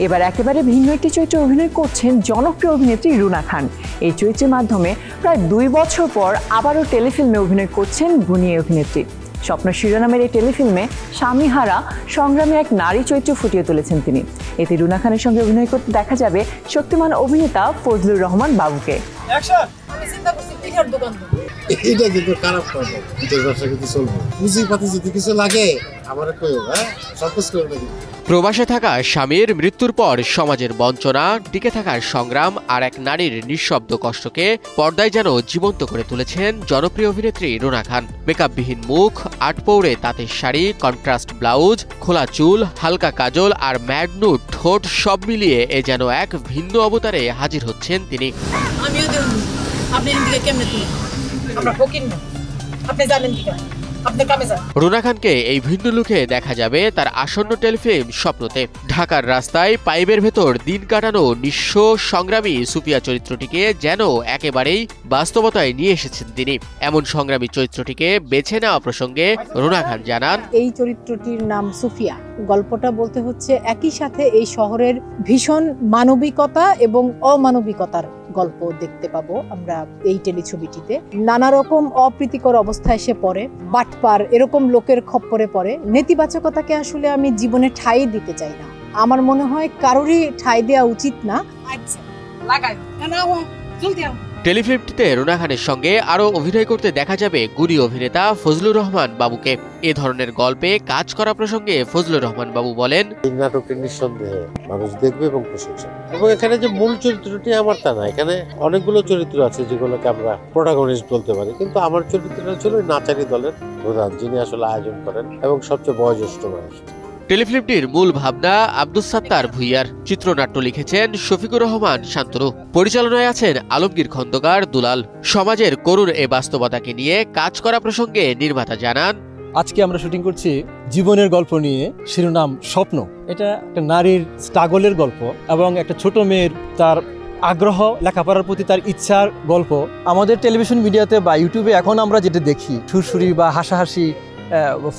এবার একেবারে ভিন্ন একটি চরিত্রে অভিনয় করছেন জনপ্রিয় অভিনেত্রী রুনা খান। এই চরিত্রের মাধ্যমে প্রায় 2 বছর পর আবারও টেলিফিল্মে অভিনয় করছেন গুণী অভিনেত্রী। স্বপ্ন শিরোনামের এই টেলিফিল্মে স্বামীহারা সংগ্রামী এক নারী চরিত্র ফুটিয়ে তুলেছেন তিনি। এতে রুনা খানের সঙ্গে অভিনয় করতে দেখা যাবে শক্তিমান অভিনেতা ফজলুর রহমান বাবুকে। এটা কিন্তু খারাপ করবো, ব্যবসা কিন্তু চলবে, পুঁজিপাতি যদি কিছু লাগে আমার কইও, হ্যাঁ সবকিছু করে দেব। প্রবাসে থাকা স্বামীর মৃত্যুর পর সমাজের বঞ্চনা, টিকে থাকার সংগ্রাম আর এক নারীর নিঃশব্দ কষ্টকে পর্দায় যেন জীবন্ত করে তুলেছেন জনপ্রিয় অভিনেত্রী রুনা খান। মেকআপবিহীন মুখ, আটপৌরে তাঁতের শাড়ি, কন্ট্রাস্ট ব্লাউজ, খোলা চুল, হালকা কাজল আর ম্যাগনুট ঠোঁট সব মিলিয়ে এ যেন এক ভিন্ন অবতারে হাজির হচ্ছেন তিনি। রুনা খানকে এই ভিন্ন লুকে দেখা যাবে তার আসন্ন টেলিফিল্ম স্বপ্নতে। ঢাকার রাস্তায় পাইপের ভেতর দিন কাটানো নিঃস্ব সংগ্রামী সুফিয়া চরিত্রটিকে যেন একেবারেই বাস্তবতায় নিয়ে এসেছেন তিনি। এমন সংগ্রামী চরিত্রটিকে বেছে নেওয়া প্রসঙ্গে রুনা খান জানান, এই চরিত্রটির নাম সুফিয়া। গল্পটা বলতে হচ্ছে একই সাথে এই শহরের ভীষণ মানবিকতা এবং অমানবিকতার গল্প দেখতে পাবো আমরা এই টেলিছবিটিতে। নানা রকম অপ্রীতিকর অবস্থায় সে পড়ে, বাটপার এরকম লোকের খপ্পরে পড়ে। নেতিবাচকতাকে আসলে আমি জীবনে ঠাঁই দিতে চাই না, আমার মনে হয় কারোরই ঠাঁই দেওয়া উচিত না। টেলিফিল্মটিতে রুনা খানের সঙ্গে আরও অভিনয় করতে দেখা যাবে গুণী অভিনেতা ফজলুর রহমান বাবুকে। এ ধরনের গল্পে কাজ করা প্রসঙ্গে ফজলুর রহমান বাবু বলেন, এই নাটকের নিঃসন্দেহে মানুষ দেখবে এবং প্রশংসা, এবং এখানে যে মূল চরিত্রটি আমার তা না, এখানে অনেকগুলো চরিত্র আছে যেগুলোকে আমরা প্রোটাগনিস্ট বলতে পারি, কিন্তু আমার চরিত্রটা ছিল নাচারি দলের প্রধান, যিনি আসলে আয়োজন করেন এবং সবচেয়ে বয়োজ্যেষ্ঠ মানুষ। টেলিফিল্মটির মূল ভাবনা আব্দুস সাত্তার ভুইয়ার, চিত্রনাট্য লিখেছেন শফিকুর রহমান শান্তনু, পরিচালনায় আছেন আলমগীর খন্দকার দুলাল। সমাজের করুণ এ বাস্তবতাকে নিয়ে কাজ করা প্রসঙ্গে নির্মাতা জানান, আজকে আমরা শুটিং করছি জীবনের গল্প নিয়ে, শিরোনাম স্বপ্ন। এটা একটা নারীর স্ট্রাগলের গল্প এবং একটা ছোট মেয়ের তার আগ্রহ, লেখাপড়ার প্রতি তার ইচ্ছার গল্প। আমাদের টেলিভিশন মিডিয়াতে বা ইউটিউবে এখন আমরা যেটা দেখি সুরসুরি বা হাসাহাসি,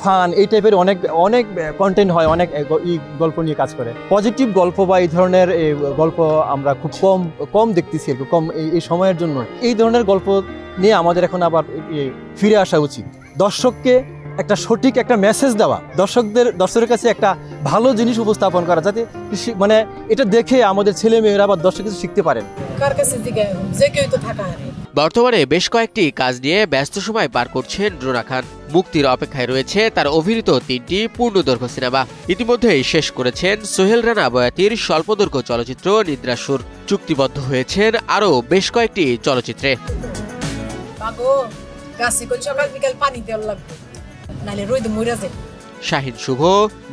ফান, এই টাইপের অনেক অনেক কন্টেন্ট হয়, অনেক গল্প নিয়ে কাজ করে। পজিটিভ গল্প বা এই ধরনের গল্প আমরা খুব কম দেখতেছি, একটু কম এই সময়ের জন্য। এই ধরনের গল্প নিয়ে আমাদের এখন আবার ফিরে আসা উচিত। দর্শককে একটা সঠিক একটা মেসেজ দেওয়া, দর্শকের কাছে একটা ভালো জিনিস উপস্থাপন করা, যাতে মানে এটা দেখে আমাদের ছেলে মেয়েরা বা দর্শক কিছু শিখতে পারেন। বর্তমানে বেশ কয়েকটি কাজ নিয়ে ব্যস্ত সময় পার করছেন রুনা খান। মুক্তির অপেক্ষায় রয়েছে তার অভিনীত 3টি পূর্ণদৈর্ঘ্য সিনেমা। ইতিমধ্যেই শেষ করেছেন সোহেল রানা বয়াতির স্বল্পদৈর্ঘ্য চলচ্চিত্র নিদ্রাসুর। চুক্তিবদ্ধ হয়েছেন আরও বেশ কয়েকটি চলচ্চিত্রে। শাহিন শুভ,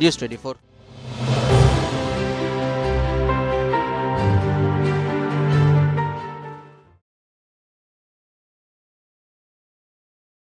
নিউজ 24।